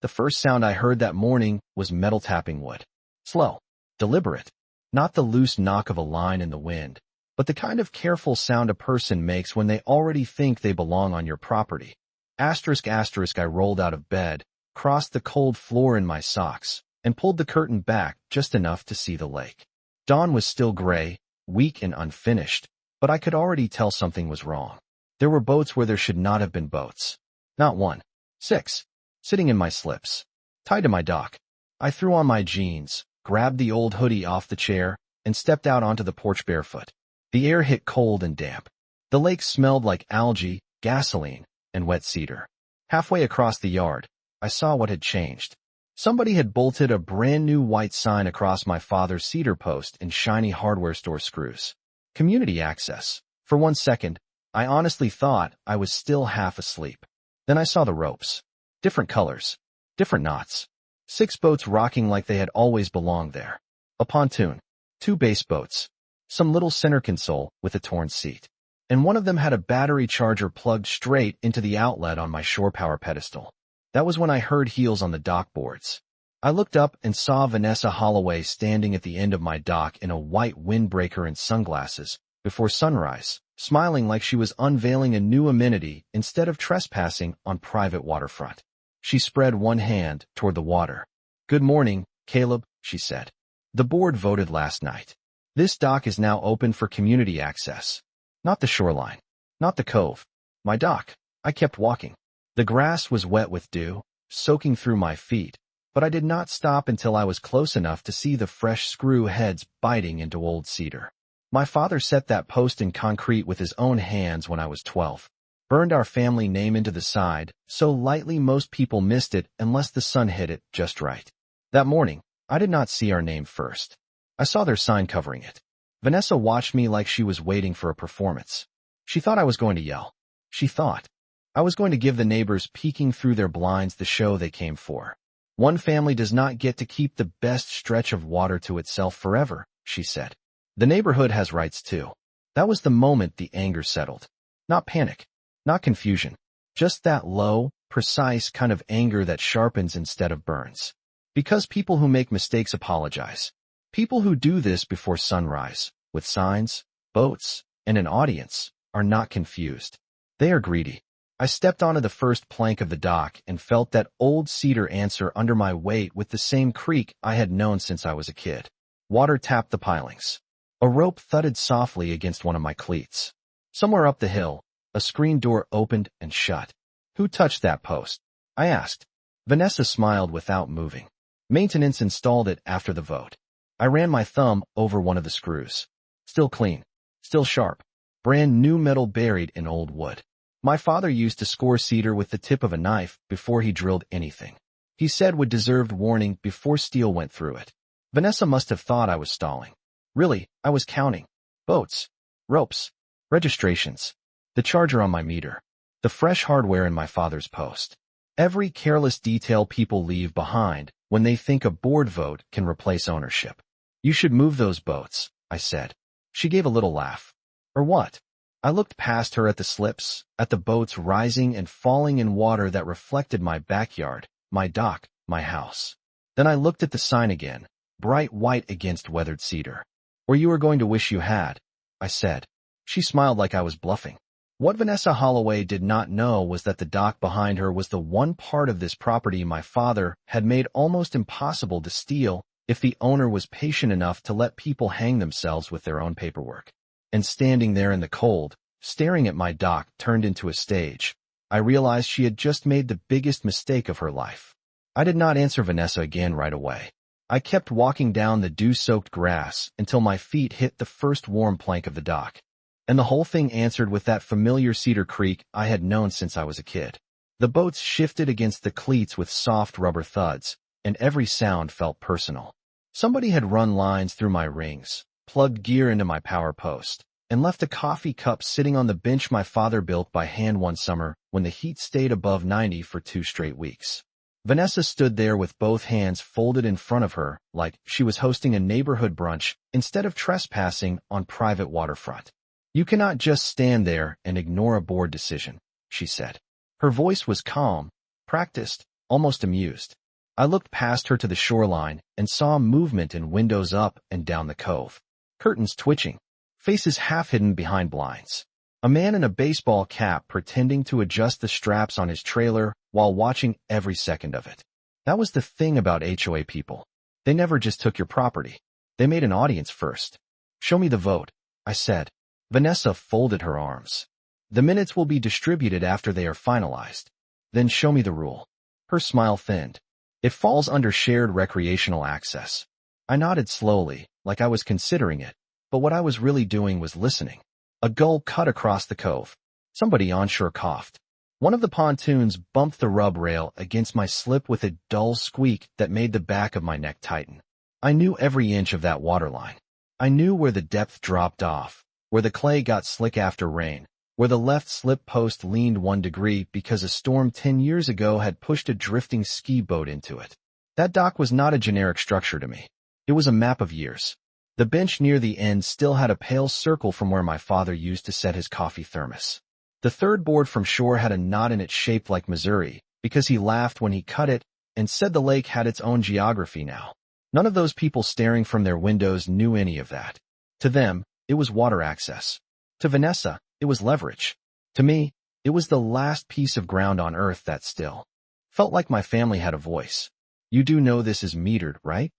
The first sound I heard that morning was metal tapping wood. Slow, deliberate, not the loose knock of a line in the wind, but the kind of careful sound a person makes when they already think they belong on your property. Asterisk asterisk, I rolled out of bed, crossed the cold floor in my socks, and pulled the curtain back just enough to see the lake. Dawn was still gray, weak and unfinished, but I could already tell something was wrong. There were boats where there should not have been boats. Not one. 6. Sitting in my slips. Tied to my dock. I threw on my jeans, grabbed the old hoodie off the chair, and stepped out onto the porch barefoot. The air hit cold and damp. The lake smelled like algae, gasoline, and wet cedar. Halfway across the yard, I saw what had changed. Somebody had bolted a brand new white sign across my father's cedar post in shiny hardware store screws. Community access. For 1 second, I honestly thought I was still half asleep. Then I saw the ropes. Different colors. Different knots. 6 boats rocking like they had always belonged there. A pontoon. 2 base boats. Some little center console with a torn seat. And one of them had a battery charger plugged straight into the outlet on my shore power pedestal. That was when I heard heels on the dock boards. I looked up and saw Vanessa Holloway standing at the end of my dock in a white windbreaker and sunglasses before sunrise, smiling like she was unveiling a new amenity instead of trespassing on private waterfront. She spread one hand toward the water. "Good morning, Caleb," she said. "The board voted last night. This dock is now open for community access. Not the shoreline. Not the cove. My dock." I kept walking. The grass was wet with dew, soaking through my feet, but I did not stop until I was close enough to see the fresh screw heads biting into old cedar. My father set that post in concrete with his own hands when I was 12. Burned our family name into the side, so lightly most people missed it unless the sun hit it just right. That morning, I did not see our name first. I saw their sign covering it. Vanessa watched me like she was waiting for a performance. She thought I was going to yell. She thought I was going to give the neighbors peeking through their blinds the show they came for. "One family does not get to keep the best stretch of water to itself forever," she said. "The neighborhood has rights too." That was the moment the anger settled. Not panic, not confusion, just that low, precise kind of anger that sharpens instead of burns. Because people who make mistakes apologize. People who do this before sunrise, with signs, boats, and an audience, are not confused. They are greedy. I stepped onto the first plank of the dock and felt that old cedar answer under my weight with the same creak I had known since I was a kid. Water tapped the pilings. A rope thudded softly against one of my cleats. Somewhere up the hill, a screen door opened and shut. "Who touched that post?" I asked. Vanessa smiled without moving. "Maintenance installed it after the vote." I ran my thumb over one of the screws. Still clean. Still sharp. Brand new metal buried in old wood. My father used to score cedar with the tip of a knife before he drilled anything. He said would deserved warning before steel went through it. Vanessa must have thought I was stalling. Really, I was counting. Boats. Ropes. Registrations. The charger on my meter. The fresh hardware in my father's post. Every careless detail people leave behind when they think a board vote can replace ownership. "You should move those boats," I said. She gave a little laugh. "Or what?" I looked past her at the slips, at the boats rising and falling in water that reflected my backyard, my dock, my house. Then I looked at the sign again, bright white against weathered cedar. "Or you were going to wish you had," I said. She smiled like I was bluffing. What Vanessa Holloway did not know was that the dock behind her was the one part of this property my father had made almost impossible to steal if the owner was patient enough to let people hang themselves with their own paperwork. And standing there in the cold, staring at my dock turned into a stage, I realized she had just made the biggest mistake of her life. I did not answer Vanessa again right away. I kept walking down the dew-soaked grass until my feet hit the first warm plank of the dock. And the whole thing answered with that familiar cedar creak I had known since I was a kid. The boats shifted against the cleats with soft rubber thuds, and every sound felt personal. Somebody had run lines through my rings, plugged gear into my power post, and left a coffee cup sitting on the bench my father built by hand one summer when the heat stayed above 90 for 2 straight weeks. Vanessa stood there with both hands folded in front of her like she was hosting a neighborhood brunch instead of trespassing on private waterfront. "You cannot just stand there and ignore a board decision," she said. Her voice was calm, practiced, almost amused. I looked past her to the shoreline and saw movement in windows up and down the cove. Curtains twitching, faces half hidden behind blinds. A man in a baseball cap pretending to adjust the straps on his trailer while watching every second of it. That was the thing about HOA people. They never just took your property. They made an audience first. "Show me the vote," I said. Vanessa folded her arms. "The minutes will be distributed after they are finalized. Then show me the rule." Her smile thinned. "It falls under shared recreational access." I nodded slowly, like I was considering it, but what I was really doing was listening. A gull cut across the cove. Somebody onshore coughed. One of the pontoons bumped the rub rail against my slip with a dull squeak that made the back of my neck tighten. I knew every inch of that waterline. I knew where the depth dropped off, where the clay got slick after rain, where the left slip post leaned 1 degree because a storm 10 years ago had pushed a drifting ski boat into it. That dock was not a generic structure to me. It was a map of years. The bench near the end still had a pale circle from where my father used to set his coffee thermos. The third board from shore had a knot in it shaped like Missouri, because he laughed when he cut it and said the lake had its own geography now. None of those people staring from their windows knew any of that. To them, it was water access. To Vanessa, it was leverage. To me, it was the last piece of ground on earth that still felt like my family had a voice. "You do know this is metered, right?"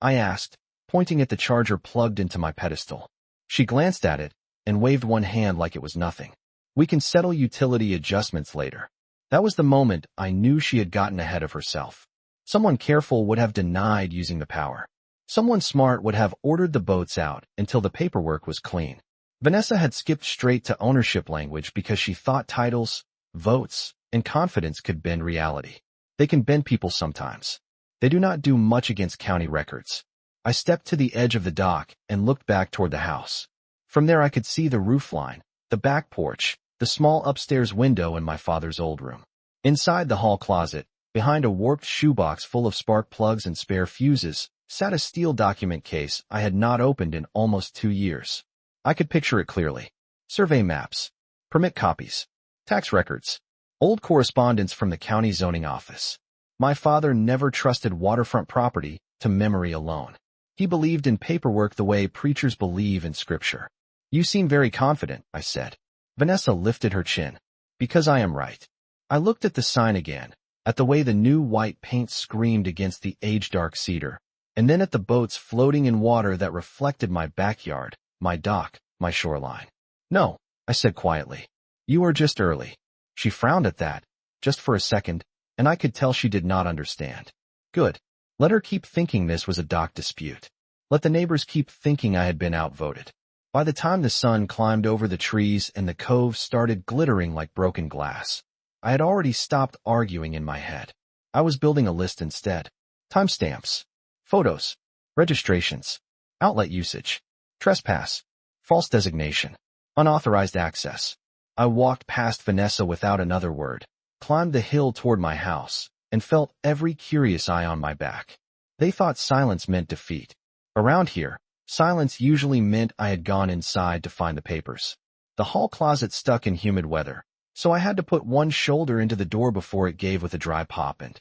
I asked, pointing at the charger plugged into my pedestal. She glanced at it and waved one hand like it was nothing. "We can settle utility adjustments later." That was the moment I knew she had gotten ahead of herself. Someone careful would have denied using the power. Someone smart would have ordered the boats out until the paperwork was clean. Vanessa had skipped straight to ownership language because she thought titles, votes, and confidence could bend reality. They can bend people sometimes. They do not do much against county records. I stepped to the edge of the dock and looked back toward the house. From there I could see the roofline, the back porch, the small upstairs window in my father's old room. Inside the hall closet, behind a warped shoebox full of spark plugs and spare fuses, sat a steel document case I had not opened in almost 2 years. I could picture it clearly. Survey maps, permit copies, tax records, old correspondence from the county zoning office. My father never trusted waterfront property to memory alone. He believed in paperwork the way preachers believe in scripture. "You seem very confident," I said. Vanessa lifted her chin. "Because I am right." I looked at the sign again, at the way the new white paint screamed against the age-dark cedar, and then at the boats floating in water that reflected my backyard, my dock, my shoreline. "No," I said quietly. "You are just early." She frowned at that, just for a second, and I could tell she did not understand. Good. Let her keep thinking this was a dock dispute. Let the neighbors keep thinking I had been outvoted. By the time the sun climbed over the trees and the cove started glittering like broken glass, I had already stopped arguing in my head. I was building a list instead. Timestamps, photos, registrations, outlet usage, trespass, false designation, unauthorized access. I walked past Vanessa without another word, climbed the hill toward my house, and felt every curious eye on my back. They thought silence meant defeat. Around here, silence usually meant I had gone inside to find the papers. The hall closet stuck in humid weather, so I had to put one shoulder into the door before it gave with a dry pop and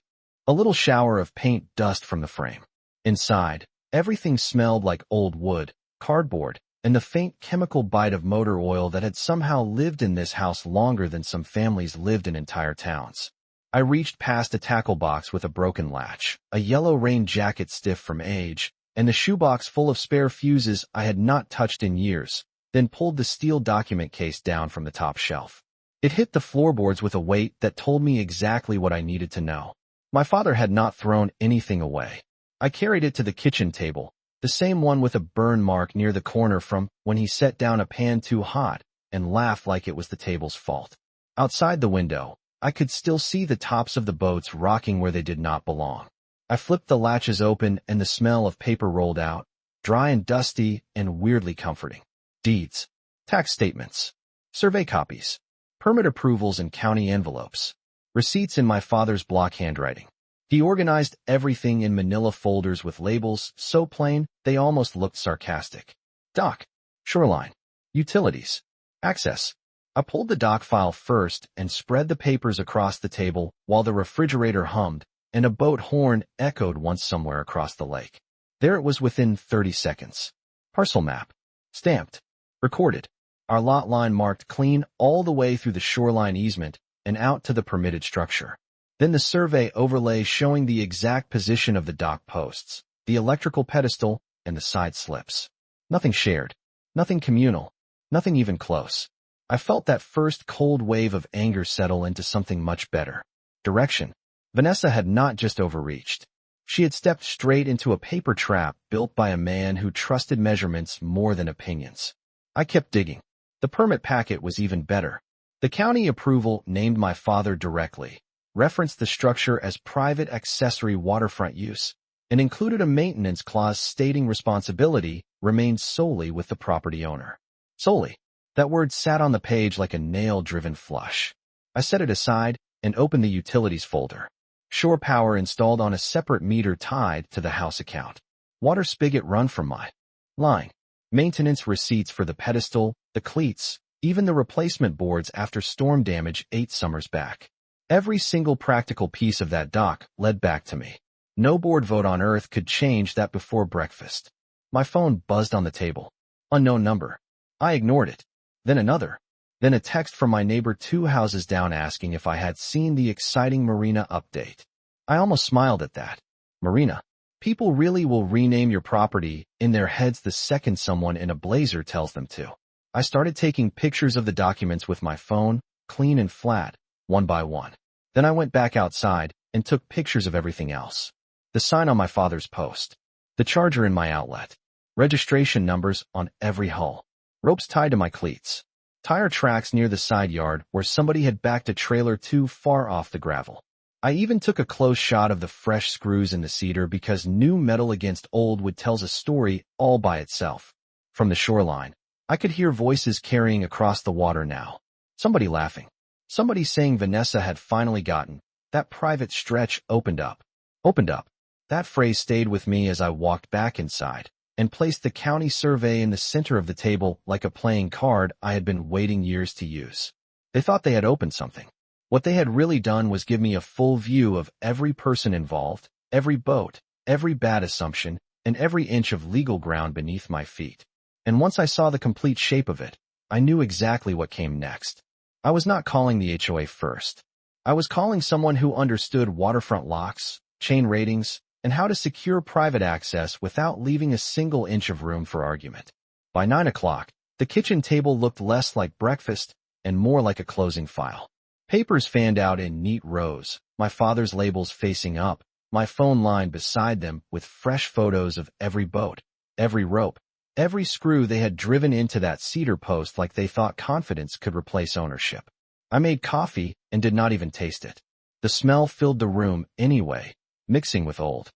a little shower of paint dust from the frame. Inside, everything smelled like old wood, cardboard, and the faint chemical bite of motor oil that had somehow lived in this house longer than some families lived in entire towns. I reached past a tackle box with a broken latch, a yellow rain jacket stiff from age, and the shoebox full of spare fuses I had not touched in years, then pulled the steel document case down from the top shelf. It hit the floorboards with a weight that told me exactly what I needed to know. My father had not thrown anything away. I carried it to the kitchen table, the same one with a burn mark near the corner from when he set down a pan too hot, and laughed like it was the table's fault. Outside the window, I could still see the tops of the boats rocking where they did not belong. I flipped the latches open and the smell of paper rolled out, dry and dusty and weirdly comforting. Deeds, tax statements, survey copies, permit approvals in county envelopes, receipts in my father's block handwriting. He organized everything in manila folders with labels so plain they almost looked sarcastic. Dock, shoreline, utilities, access. I pulled the dock file first and spread the papers across the table while the refrigerator hummed, and a boat horn echoed once somewhere across the lake. There it was within 30 seconds. Parcel map. Stamped. Recorded. Our lot line marked clean all the way through the shoreline easement and out to the permitted structure. Then the survey overlay showing the exact position of the dock posts, the electrical pedestal, and the side slips. Nothing shared. Nothing communal. Nothing even close. I felt that first cold wave of anger settle into something much better. Direction. Vanessa had not just overreached. She had stepped straight into a paper trap built by a man who trusted measurements more than opinions. I kept digging. The permit packet was even better. The county approval named my father directly, referenced the structure as private accessory waterfront use, and included a maintenance clause stating responsibility remained solely with the property owner. Solely. That word sat on the page like a nail-driven flush. I set it aside and opened the utilities folder. Shore power installed on a separate meter tied to the house account. Water spigot run from my line. Maintenance receipts for the pedestal, the cleats, even the replacement boards after storm damage 8 summers back. Every single practical piece of that dock led back to me. No board vote on earth could change that before breakfast. My phone buzzed on the table. Unknown number. I ignored it. Then another. Then a text from my neighbor 2 houses down asking if I had seen the exciting marina update. I almost smiled at that. Marina. People really will rename your property in their heads the second someone in a blazer tells them to. I started taking pictures of the documents with my phone, clean and flat, one by one. Then I went back outside and took pictures of everything else. The sign on my father's post. The charger in my outlet. Registration numbers on every hull. Ropes tied to my cleats. Tire tracks near the side yard where somebody had backed a trailer too far off the gravel. I even took a close shot of the fresh screws in the cedar because new metal against old wood tells a story all by itself. From the shoreline, I could hear voices carrying across the water now. Somebody laughing. Somebody saying Vanessa had finally gotten. That private stretch opened up. Opened up. That phrase stayed with me as I walked back inside and placed the county survey in the center of the table like a playing card I had been waiting years to use. They thought they had opened something. What they had really done was give me a full view of every person involved, every boat, every bad assumption, and every inch of legal ground beneath my feet. And once I saw the complete shape of it, I knew exactly what came next. I was not calling the HOA first. I was calling someone who understood waterfront locks, chain ratings, and how to secure private access without leaving a single inch of room for argument. By 9 o'clock, the kitchen table looked less like breakfast and more like a closing file. Papers fanned out in neat rows, my father's labels facing up, my phone lined beside them with fresh photos of every boat, every rope, every screw they had driven into that cedar post like they thought confidence could replace ownership. I made coffee and did not even taste it. The smell filled the room anyway, mixing with old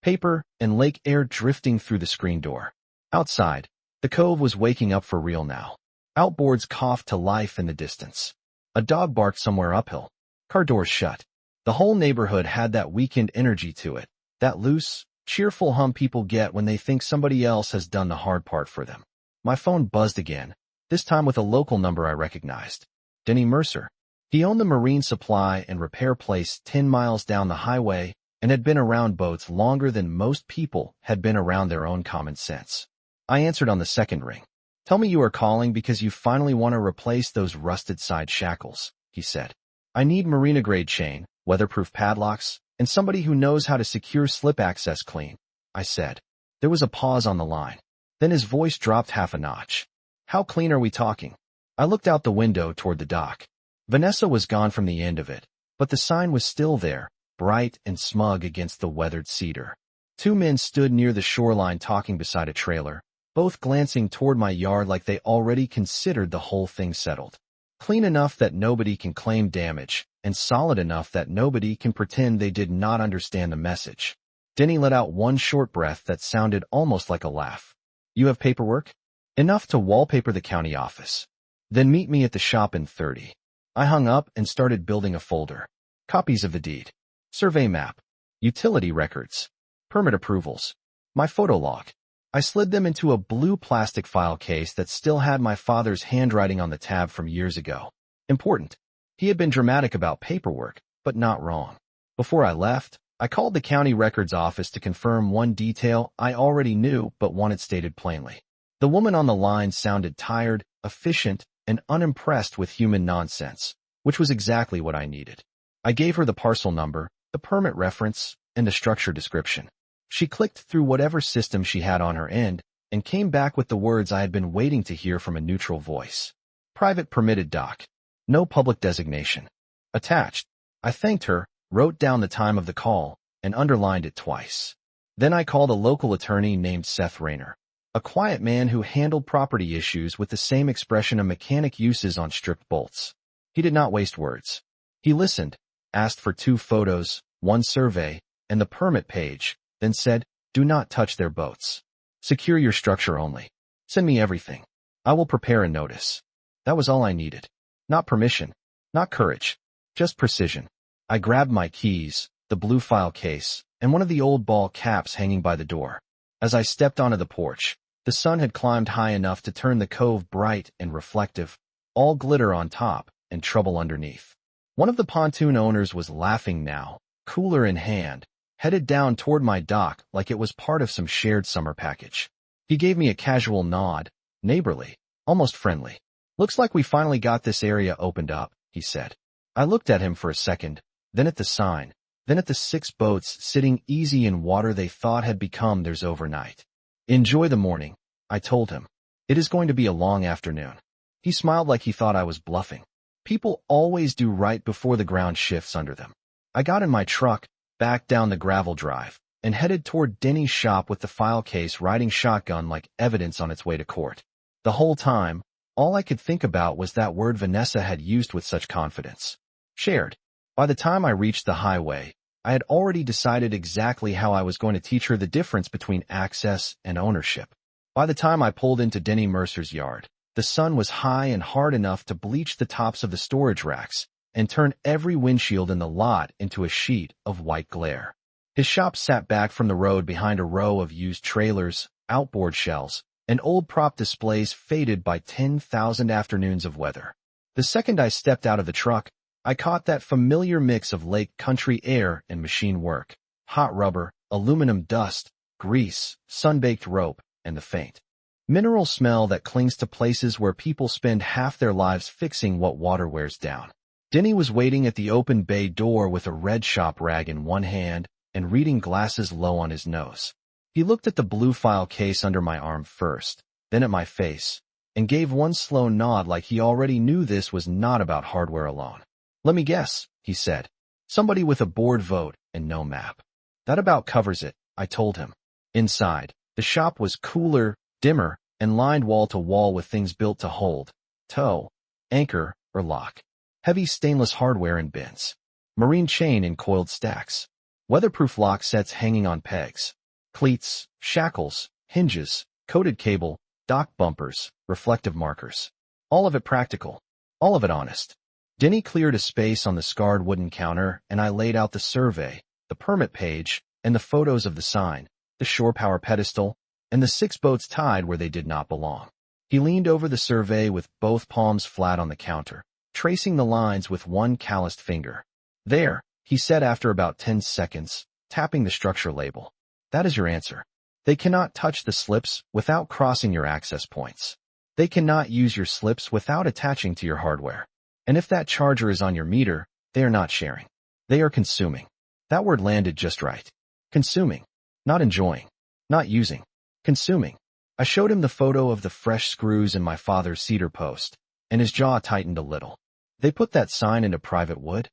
paper and lake air drifting through the screen door. Outside, the cove was waking up for real now. Outboards coughed to life in the distance. A dog barked somewhere uphill. Car doors shut. The whole neighborhood had that weekend energy to it, that loose, cheerful hum people get when they think somebody else has done the hard part for them. My phone buzzed again, this time with a local number I recognized. Denny Mercer. He owned the marine supply and repair place 10 miles down the highway and had been around boats longer than most people had been around their own common sense. I answered on the second ring. Tell me you are calling because you finally want to replace those rusted side shackles, he said. I need marina-grade chain, weatherproof padlocks, and somebody who knows how to secure slip access clean, I said. There was a pause on the line. Then his voice dropped half a notch. How clean are we talking? I looked out the window toward the dock. Vanessa was gone from the end of it, but the sign was still there, bright and smug against the weathered cedar. 2 men stood near the shoreline talking beside a trailer, both glancing toward my yard like they already considered the whole thing settled. Clean enough that nobody can claim damage, and solid enough that nobody can pretend they did not understand the message. Denny let out one short breath that sounded almost like a laugh. You have paperwork? Enough to wallpaper the county office. Then meet me at the shop in 30. I hung up and started building a folder. Copies of the deed. Survey map. Utility records. Permit approvals. My photo log. I slid them into a blue plastic file case that still had my father's handwriting on the tab from years ago. Important. He had been dramatic about paperwork, but not wrong. Before I left, I called the county records office to confirm one detail I already knew but wanted stated plainly. The woman on the line sounded tired, efficient, and unimpressed with human nonsense, which was exactly what I needed. I gave her the parcel number, the permit reference, and the structure description. She clicked through whatever system she had on her end and came back with the words I had been waiting to hear from a neutral voice. Private permitted dock. No public designation. Attached. I thanked her, wrote down the time of the call, and underlined it twice. Then I called a local attorney named Seth Rayner, a quiet man who handled property issues with the same expression a mechanic uses on stripped bolts. He did not waste words. He listened, asked for 2 photos, 1 survey, and the permit page, then said, "Do not touch their boats. Secure your structure only. Send me everything. I will prepare a notice." That was all I needed. Not permission, not courage, just precision. I grabbed my keys, the blue file case, and one of the old ball caps hanging by the door. As I stepped onto the porch, the sun had climbed high enough to turn the cove bright and reflective, all glitter on top and trouble underneath. One of the pontoon owners was laughing now, cooler in hand, headed down toward my dock like it was part of some shared summer package. He gave me a casual nod, neighborly, almost friendly. "Looks like we finally got this area opened up," he said. I looked at him for a second, then at the sign, then at the 6 boats sitting easy in water they thought had become theirs overnight. "Enjoy the morning," I told him. "It is going to be a long afternoon." He smiled like he thought I was bluffing. People always do right before the ground shifts under them. I got in my truck, backed down the gravel drive, and headed toward Denny's shop with the file case riding shotgun like evidence on its way to court. The whole time, all I could think about was that word Vanessa had used with such confidence. Shared. By the time I reached the highway, I had already decided exactly how I was going to teach her the difference between access and ownership. By the time I pulled into Denny Mercer's yard, the sun was high and hard enough to bleach the tops of the storage racks and turn every windshield in the lot into a sheet of white glare. His shop sat back from the road behind a row of used trailers, outboard shells, and old prop displays faded by 10,000 afternoons of weather. The second I stepped out of the truck, I caught that familiar mix of lake country air and machine work, hot rubber, aluminum dust, grease, sun-baked rope, and the faint mineral smell that clings to places where people spend half their lives fixing what water wears down. Denny was waiting at the open bay door with a red shop rag in one hand and reading glasses low on his nose. He looked at the blue file case under my arm first, then at my face, and gave one slow nod like he already knew this was not about hardware alone. "Let me guess," he said. "Somebody with a board vote and no map." "That about covers it," I told him. Inside, the shop was cooler, dimmer, and lined wall to wall with things built to hold, tow, anchor, or lock. Heavy stainless hardware in bins. Marine chain in coiled stacks. Weatherproof lock sets hanging on pegs. Cleats, shackles, hinges, coated cable, dock bumpers, reflective markers. All of it practical. All of it honest. Denny cleared a space on the scarred wooden counter, and I laid out the survey, the permit page, and the photos of the sign, the shore power pedestal, and the 6 boats tied where they did not belong. He leaned over the survey with both palms flat on the counter, tracing the lines with one calloused finger. "There," he said after about 10 seconds, tapping the structure label. "That is your answer. They cannot touch the slips without crossing your access points. They cannot use your slips without attaching to your hardware. And if that charger is on your meter, they are not sharing. They are consuming." That word landed just right. Consuming. Not enjoying. Not using. Consuming. I showed him the photo of the fresh screws in my father's cedar post, and his jaw tightened a little. "They put that sign into private wood?"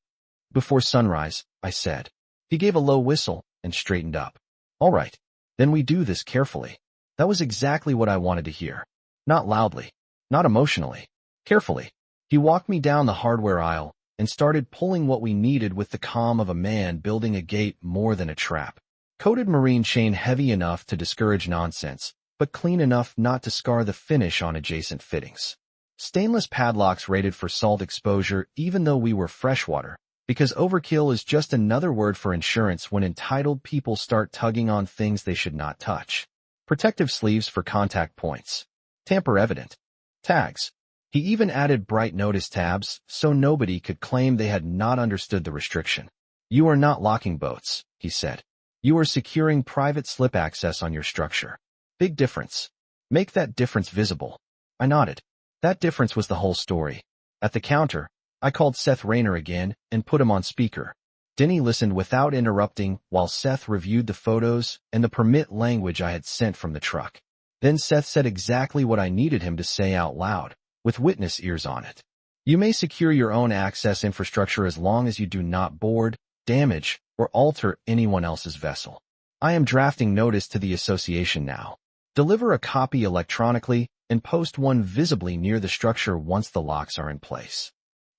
"Before sunrise," I said. He gave a low whistle and straightened up. "All right. Then we do this carefully." That was exactly what I wanted to hear. Not loudly. Not emotionally. Carefully. He walked me down the hardware aisle and started pulling what we needed with the calm of a man building a gate more than a trap. Coated marine chain heavy enough to discourage nonsense, but clean enough not to scar the finish on adjacent fittings. Stainless padlocks rated for salt exposure even though we were freshwater, because overkill is just another word for insurance when entitled people start tugging on things they should not touch. Protective sleeves for contact points. Tamper evident. Tags. He even added bright notice tabs so nobody could claim they had not understood the restriction. You are not locking boats, he said. You are securing private slip access on your structure. Big difference. Make that difference visible. I nodded. That difference was the whole story. At the counter, I called Seth Rayner again and put him on speaker. Denny listened without interrupting while Seth reviewed the photos and the permit language I had sent from the truck. Then Seth said exactly what I needed him to say out loud, with witness ears on it. You may secure your own access infrastructure as long as you do not board, damage, or alter anyone else's vessel. I am drafting notice to the association now. Deliver a copy electronically and post one visibly near the structure once the locks are in place.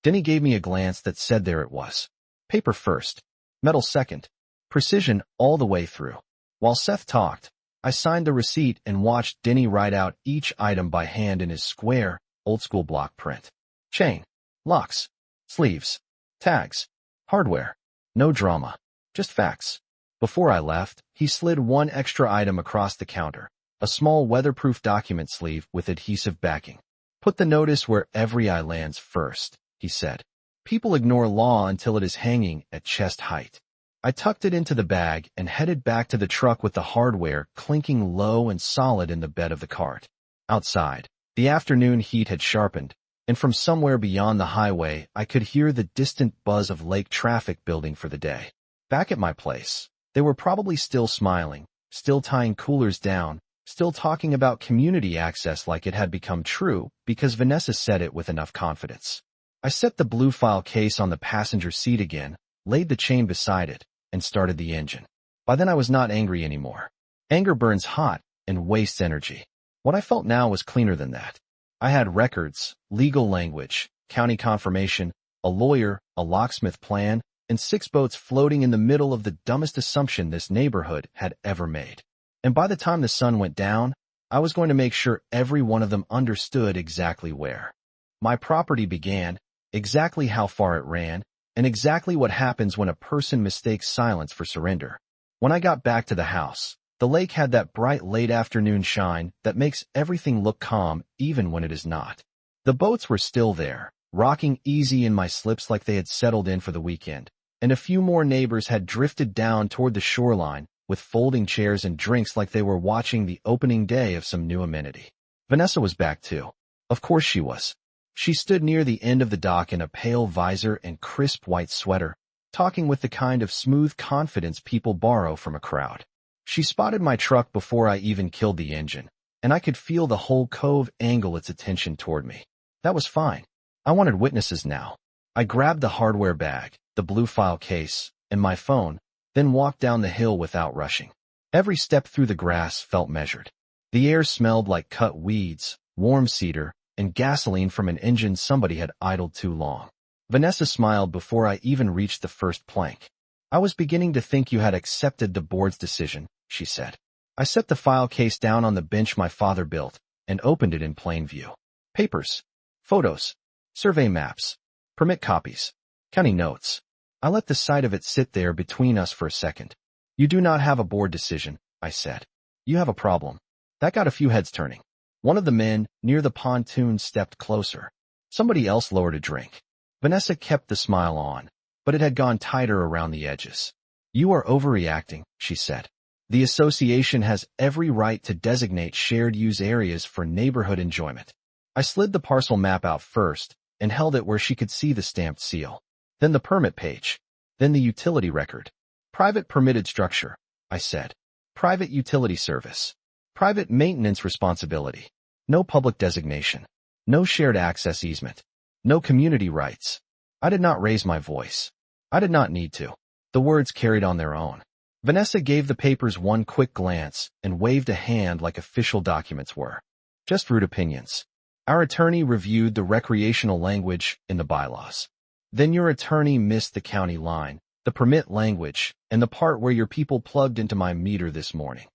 Denny gave me a glance that said there it was. Paper first, metal second, precision all the way through. While Seth talked, I signed the receipt and watched Denny write out each item by hand in his square, old-school block print. Chain, locks, sleeves, tags, hardware. No drama, just facts. Before I left, he slid one extra item across the counter, a small weatherproof document sleeve with adhesive backing. Put the notice where every eye lands first, he said. People ignore law until it is hanging at chest height. I tucked it into the bag and headed back to the truck with the hardware clinking low and solid in the bed of the cart. Outside, the afternoon heat had sharpened, and from somewhere beyond the highway I could hear the distant buzz of lake traffic building for the day. Back at my place, they were probably still smiling, still tying coolers down, still talking about community access like it had become true because Vanessa said it with enough confidence. I set the blue file case on the passenger seat again, laid the chain beside it, and started the engine. By then I was not angry anymore. Anger burns hot and wastes energy. What I felt now was cleaner than that. I had records, legal language, county confirmation, a lawyer, a locksmith plan, and 6 boats floating in the middle of the dumbest assumption this neighborhood had ever made. And by the time the sun went down, I was going to make sure every one of them understood exactly where my property began, exactly how far it ran, and exactly what happens when a person mistakes silence for surrender. When I got back to the house, the lake had that bright late afternoon shine that makes everything look calm even when it is not. The boats were still there, rocking easy in my slips like they had settled in for the weekend, and a few more neighbors had drifted down toward the shoreline with folding chairs and drinks like they were watching the opening day of some new amenity. Vanessa was back too. Of course she was. She stood near the end of the dock in a pale visor and crisp white sweater, talking with the kind of smooth confidence people borrow from a crowd. She spotted my truck before I even killed the engine, and I could feel the whole cove angle its attention toward me. That was fine. I wanted witnesses now. I grabbed the hardware bag, the blue file case, and my phone, then walked down the hill without rushing. Every step through the grass felt measured. The air smelled like cut weeds, warm cedar, and gasoline from an engine somebody had idled too long. Vanessa smiled before I even reached the first plank. I was beginning to think you had accepted the board's decision, she said. I set the file case down on the bench my father built and opened it in plain view. Papers, photos, survey maps, permit copies, county notes. I let the sight of it sit there between us for a second. You do not have a board decision, I said. You have a problem. That got a few heads turning. One of the men near the pontoon stepped closer. Somebody else lowered a drink. Vanessa kept the smile on, but it had gone tighter around the edges. You are overreacting, she said. The association has every right to designate shared use areas for neighborhood enjoyment. I slid the parcel map out first and held it where she could see the stamped seal. Then the permit page. Then the utility record. Private permitted structure, I said. Private utility service. Private maintenance responsibility. No public designation. No shared access easement. No community rights. I did not raise my voice. I did not need to. The words carried on their own. Vanessa gave the papers one quick glance and waved a hand like official documents were. Just rude opinions. Our attorney reviewed the recreational language in the bylaws. Then your attorney missed the county line, the permit language, and the part where your people plugged into my meter this morning.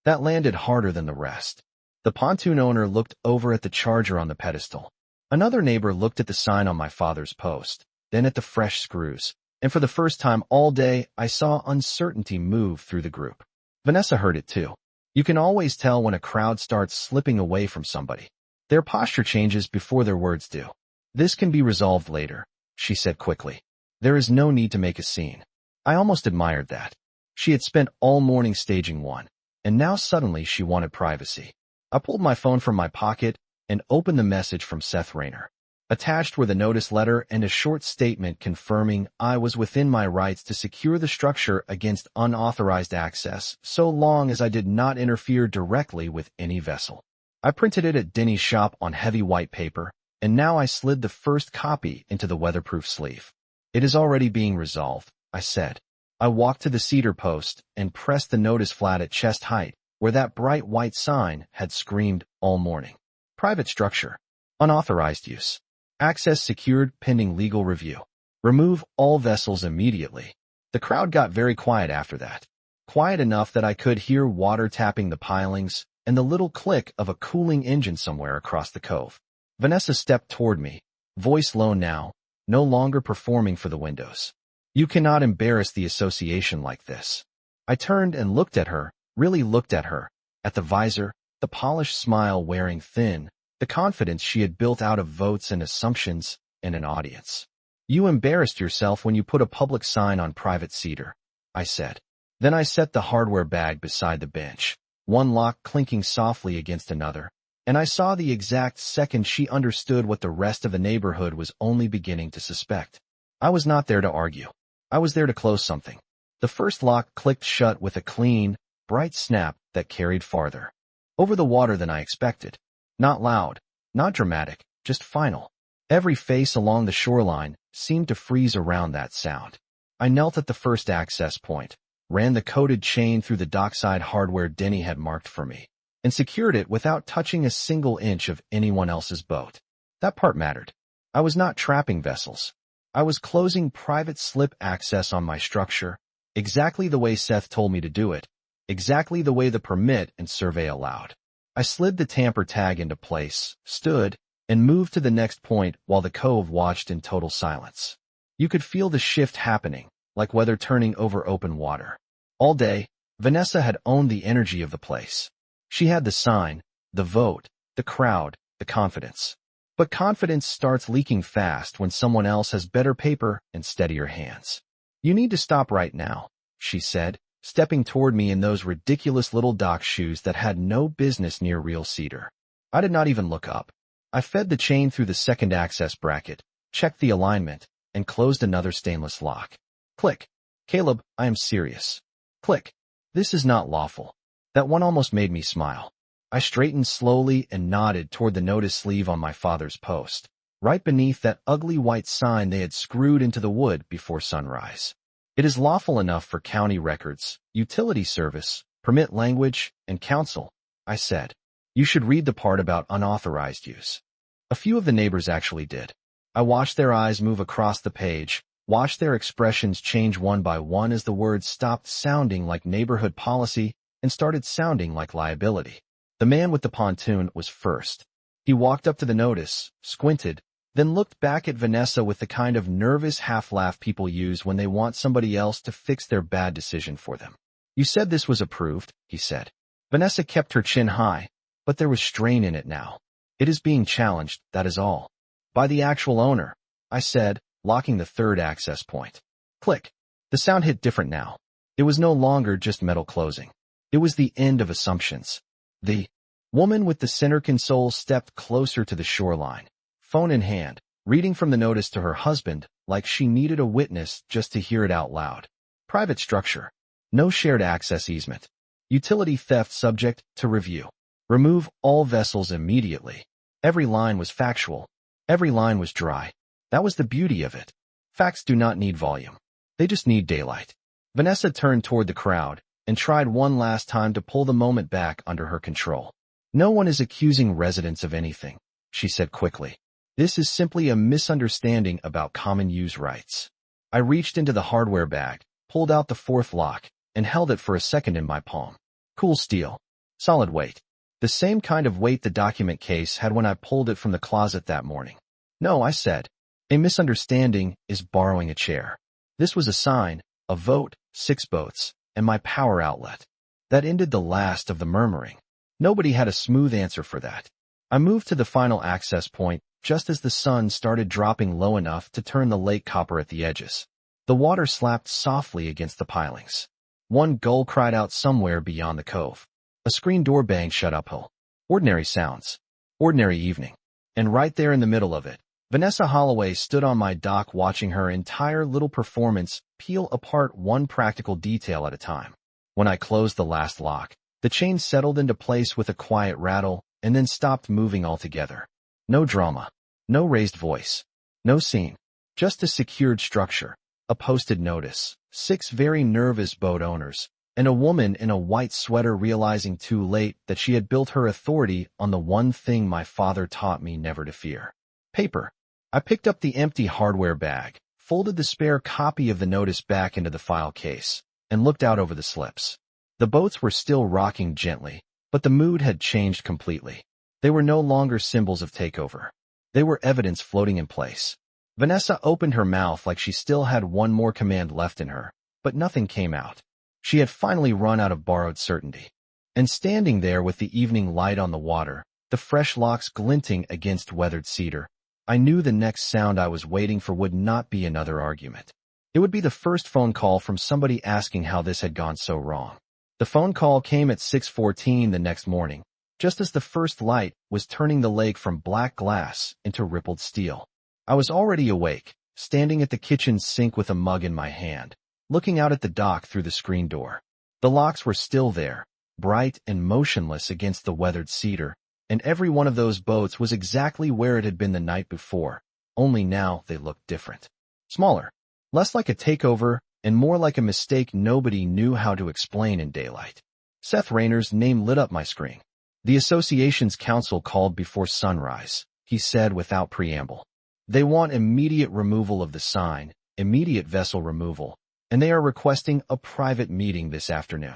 That landed harder than the rest. The pontoon owner looked over at the charger on the pedestal. Another neighbor looked at the sign on my father's post, then at the fresh screws, and for the first time all day I saw uncertainty move through the group. Vanessa heard it too. You can always tell when a crowd starts slipping away from somebody. Their posture changes before their words do. This can be resolved later, she said quickly. There is no need to make a scene. I almost admired that. She had spent all morning staging one, and now suddenly she wanted privacy. I pulled my phone from my pocket and opened the message from Seth Rayner. Attached were the notice letter and a short statement confirming I was within my rights to secure the structure against unauthorized access so long as I did not interfere directly with any vessel. I printed it at Denny's shop on heavy white paper, and now I slid the first copy into the weatherproof sleeve. It is already being resolved, I said. I walked to the cedar post and pressed the notice flat at chest height, where that bright white sign had screamed all morning. Private structure. Unauthorized use. Access secured pending legal review. Remove all vessels immediately. The crowd got very quiet after that. Quiet enough that I could hear water tapping the pilings and the little click of a cooling engine somewhere across the cove. Vanessa stepped toward me, voice low now, no longer performing for the windows. You cannot embarrass the association like this. I turned and looked at her, really looked at her, at the visor, the polished smile wearing thin, the confidence she had built out of votes and assumptions and an audience. You embarrassed yourself when you put a public sign on private cedar, I said. Then I set the hardware bag beside the bench, one lock clinking softly against another, and I saw the exact second she understood what the rest of the neighborhood was only beginning to suspect. I was not there to argue. I was there to close something. The first lock clicked shut with a clean, bright snap that carried farther over the water than I expected. Not loud, not dramatic, just final. Every face along the shoreline seemed to freeze around that sound. I knelt at the first access point, ran the coated chain through the dockside hardware Denny had marked for me, and secured it without touching a single inch of anyone else's boat. That part mattered. I was not trapping vessels. I was closing private slip access on my structure, exactly the way Seth told me to do it, exactly the way the permit and survey allowed. I slid the tamper tag into place, stood, and moved to the next point while the cove watched in total silence. You could feel the shift happening, like weather turning over open water. All day, Vanessa had owned the energy of the place. She had the sign, the vote, the crowd, the confidence. But confidence starts leaking fast when someone else has better paper and steadier hands. You need to stop right now, she said, stepping toward me in those ridiculous little dock shoes that had no business near real cedar. I did not even look up. I fed the chain through the second access bracket, checked the alignment, and closed another stainless lock. Click. Caleb, I am serious. Click. This is not lawful. That one almost made me smile. I straightened slowly and nodded toward the notice sleeve on my father's post, right beneath that ugly white sign they had screwed into the wood before sunrise. It is lawful enough for county records, utility service, permit language, and council, I said. You should read the part about unauthorized use. A few of the neighbors actually did. I watched their eyes move across the page, watched their expressions change one by one as the words stopped sounding like neighborhood policy and started sounding like liability. The man with the pontoon was first. He walked up to the notice, squinted, then looked back at Vanessa with the kind of nervous half-laugh people use when they want somebody else to fix their bad decision for them. You said this was approved, he said. Vanessa kept her chin high, but there was strain in it now. It is being challenged, that is all. By the actual owner, I said, locking the third access point. Click. The sound hit different now. It was no longer just metal closing. It was the end of assumptions. The woman with the center console stepped closer to the shoreline, phone in hand, reading from the notice to her husband like she needed a witness just to hear it out loud. Private structure. No shared access easement. Utility theft subject to review. Remove all vessels immediately. Every line was factual. Every line was dry. That was the beauty of it. Facts do not need volume. They just need daylight. Vanessa turned toward the crowd and tried one last time to pull the moment back under her control. No one is accusing residents of anything, she said quickly. This is simply a misunderstanding about common use rights. I reached into the hardware bag, pulled out the fourth lock, and held it for a second in my palm. Cool steel. Solid weight. The same kind of weight the document case had when I pulled it from the closet that morning. No, I said. A misunderstanding is borrowing a chair. This was a sign, a vote, 6 boats, and my power outlet. That ended the last of the murmuring. Nobody had a smooth answer for that. I moved to the final access point just as the sun started dropping low enough to turn the lake copper at the edges. The water slapped softly against the pilings. One gull cried out somewhere beyond the cove. A screen door banged shut uphill. Ordinary sounds. Ordinary evening. And right there in the middle of it, Vanessa Holloway stood on my dock watching her entire little performance peel apart one practical detail at a time. When I closed the last lock, the chain settled into place with a quiet rattle and then stopped moving altogether. No drama. No raised voice. No scene. Just a secured structure. A posted notice. 6 very nervous boat owners. And a woman in a white sweater realizing too late that she had built her authority on the one thing my father taught me never to fear. Paper. I picked up the empty hardware bag, folded the spare copy of the notice back into the file case, and looked out over the slips. The boats were still rocking gently, but the mood had changed completely. They were no longer symbols of takeover. They were evidence floating in place. Vanessa opened her mouth like she still had one more command left in her, but nothing came out. She had finally run out of borrowed certainty. And standing there with the evening light on the water, the fresh locks glinting against weathered cedar, I knew the next sound I was waiting for would not be another argument. It would be the first phone call from somebody asking how this had gone so wrong. The phone call came at 6:14 the next morning, just as the first light was turning the lake from black glass into rippled steel. I was already awake, standing at the kitchen sink with a mug in my hand, looking out at the dock through the screen door. The locks were still there, bright and motionless against the weathered cedar, and every one of those boats was exactly where it had been the night before, only now they looked different. Smaller, less like a takeover, and more like a mistake nobody knew how to explain in daylight. Seth Rayner's name lit up my screen. The association's council called before sunrise, he said without preamble. They want immediate removal of the sign, immediate vessel removal, and they are requesting a private meeting this afternoon.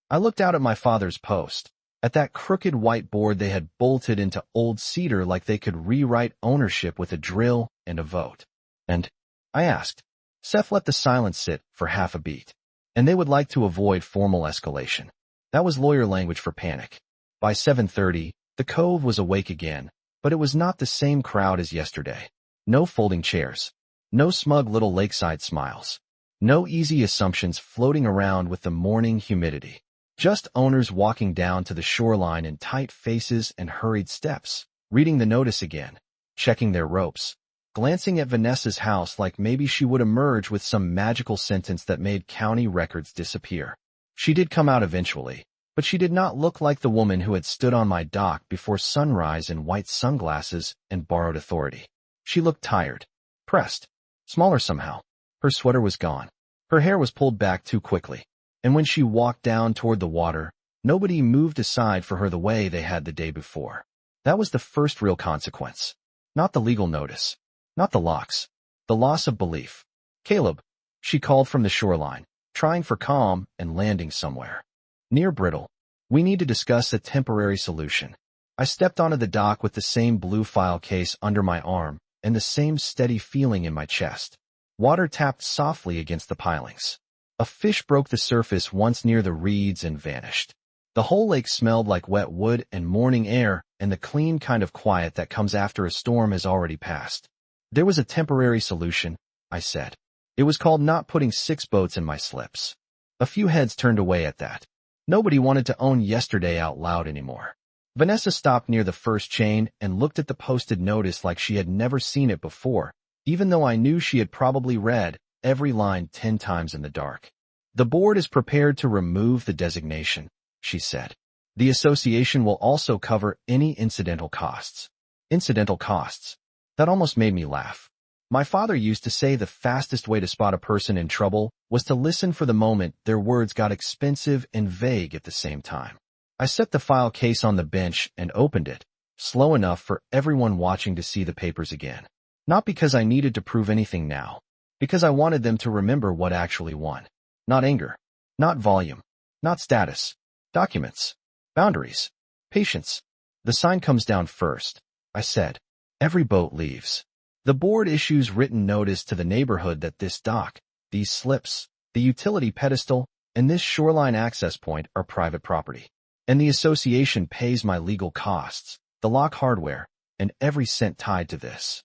I looked out at my father's post, at that crooked whiteboard they had bolted into old cedar like they could rewrite ownership with a drill and a vote. And I asked. Seth let the silence sit for half a beat. And they would like to avoid formal escalation. That was lawyer language for panic. By 7:30, the cove was awake again, but it was not the same crowd as yesterday. No folding chairs. No smug little lakeside smiles. No easy assumptions floating around with the morning humidity. Just owners walking down to the shoreline in tight faces and hurried steps, reading the notice again, checking their ropes, glancing at Vanessa's house like maybe she would emerge with some magical sentence that made county records disappear. She did come out eventually, but she did not look like the woman who had stood on my dock before sunrise in white sunglasses and borrowed authority. She looked tired, pressed, smaller somehow. Her sweater was gone. Her hair was pulled back too quickly. And when she walked down toward the water, nobody moved aside for her the way they had the day before. That was the first real consequence. Not the legal notice. Not the locks. The loss of belief. Caleb, she called from the shoreline, trying for calm and landing somewhere. Near brittle. We need to discuss a temporary solution. I stepped onto the dock with the same blue file case under my arm and the same steady feeling in my chest. Water tapped softly against the pilings. A fish broke the surface once near the reeds and vanished. The whole lake smelled like wet wood and morning air and the clean kind of quiet that comes after a storm has already passed. There was a temporary solution, I said. It was called not putting 6 boats in my slips. A few heads turned away at that. Nobody wanted to own yesterday out loud anymore. Vanessa stopped near the first chain and looked at the posted notice like she had never seen it before, even though I knew she had probably read every line 10 times in the dark. The board is prepared to remove the designation, she said. The association will also cover any incidental costs. Incidental costs. That almost made me laugh. My father used to say the fastest way to spot a person in trouble was to listen for the moment their words got expensive and vague at the same time. I set the file case on the bench and opened it, slow enough for everyone watching to see the papers again. Not because I needed to prove anything now, because I wanted them to remember what actually won. Not anger, not volume, not status, documents, boundaries, patience. The sign comes down first, I said. Every boat leaves. The board issues written notice to the neighborhood that this dock, these slips, the utility pedestal, and this shoreline access point are private property. And the association pays my legal costs, the lock hardware, and every cent tied to this.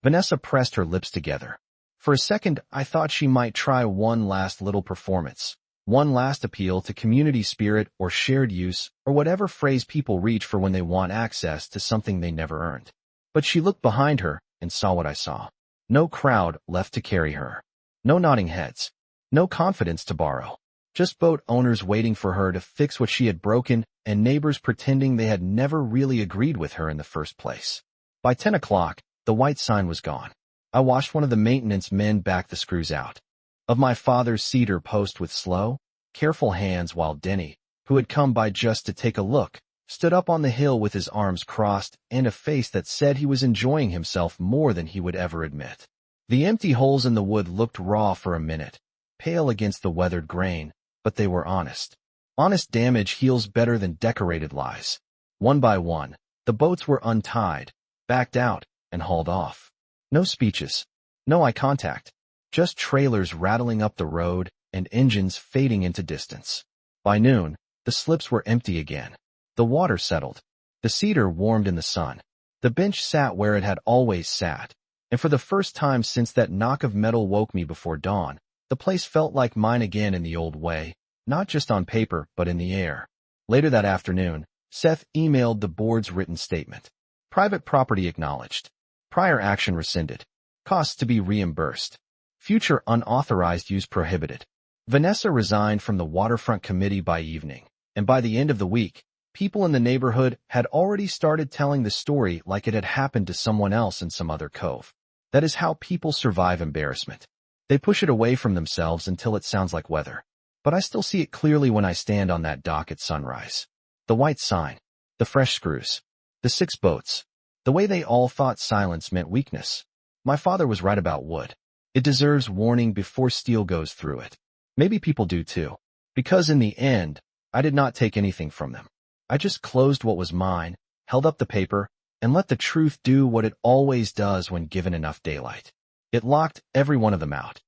Vanessa pressed her lips together. For a second, I thought she might try one last little performance, one last appeal to community spirit or shared use, or whatever phrase people reach for when they want access to something they never earned. But she looked behind her and saw what I saw. No crowd left to carry her. No nodding heads. No confidence to borrow. Just boat owners waiting for her to fix what she had broken and neighbors pretending they had never really agreed with her in the first place. By 10 o'clock, the white sign was gone. I watched one of the maintenance men back the screws out of my father's cedar post with slow, careful hands while Denny, who had come by just to take a look, stood up on the hill with his arms crossed and a face that said he was enjoying himself more than he would ever admit. The empty holes in the wood looked raw for a minute, pale against the weathered grain, but they were honest. Honest damage heals better than decorated lies. One by one, the boats were untied, backed out, and hauled off. No speeches, no eye contact, just trailers rattling up the road and engines fading into distance. By noon, the slips were empty again. The water settled. The cedar warmed in the sun. The bench sat where it had always sat. And for the first time since that knock of metal woke me before dawn, the place felt like mine again in the old way, not just on paper but in the air. Later that afternoon, Seth emailed the board's written statement. Private property acknowledged. Prior action rescinded. Costs to be reimbursed. Future unauthorized use prohibited. Vanessa resigned from the waterfront committee by evening, and by the end of the week, people in the neighborhood had already started telling the story like it had happened to someone else in some other cove. That is how people survive embarrassment. They push it away from themselves until it sounds like weather. But I still see it clearly when I stand on that dock at sunrise. The white sign, the fresh screws, the 6 boats, the way they all thought silence meant weakness. My father was right about wood. It deserves warning before steel goes through it. Maybe people do too. Because in the end, I did not take anything from them. I just closed what was mine, held up the paper, and let the truth do what it always does when given enough daylight. It locked every one of them out.